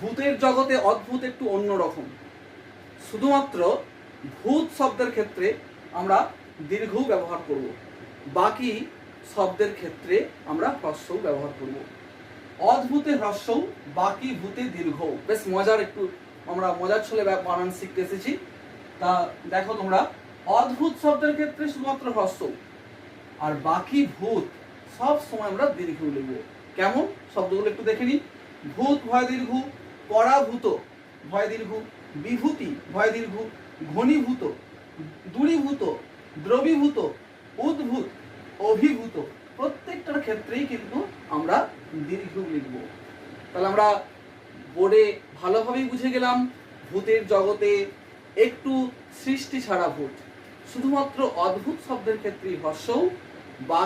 ভূতের জগতে অদ্ভুত একটু অন্যরকম। শুধুমাত্র ভূত শব্দের ক্ষেত্রে আমরা দীর্ঘ ব্যবহার করব, বাকি শব্দের ক্ষেত্রে আমরা হ্রস্বও ব্যবহার করব। অদ্ভুতে হ্রস্বও, বাকি ভূতে দীর্ঘ। বেশ মজার একটু আমরা মজার ছলে বানান শিখতে এসেছি। তা দেখো তোমরা, অদ্ভুত শব্দের ক্ষেত্রে শুধুমাত্র হ্রস্ব, আর বাকি ভূত সব সময় আমরা দীর্ঘ লিখব। কেমন শব্দগুলো একটু দেখে নিই। ভূত ভয় দীর্ঘ, পরাভূত ভয় দীর্ঘ, বিভূতি ভয় দীর্ঘ, ঘনীভূত, দূরীভূত, দ্রবীভূত, উদ্ভূত, অভিভূত, প্রত্যেকটার ক্ষেত্রেই কিন্তু আমরা দীর্ঘ লিখব। তাহলে আমরা বোর্ডে ভালোভাবেই বুঝে গেলাম ভূতের জগতে একটু সৃষ্টি ছাড়া ভূত, শুধুমাত্র অদ্ভুত শব্দের ক্ষেত্রেই হ্রস্ব বা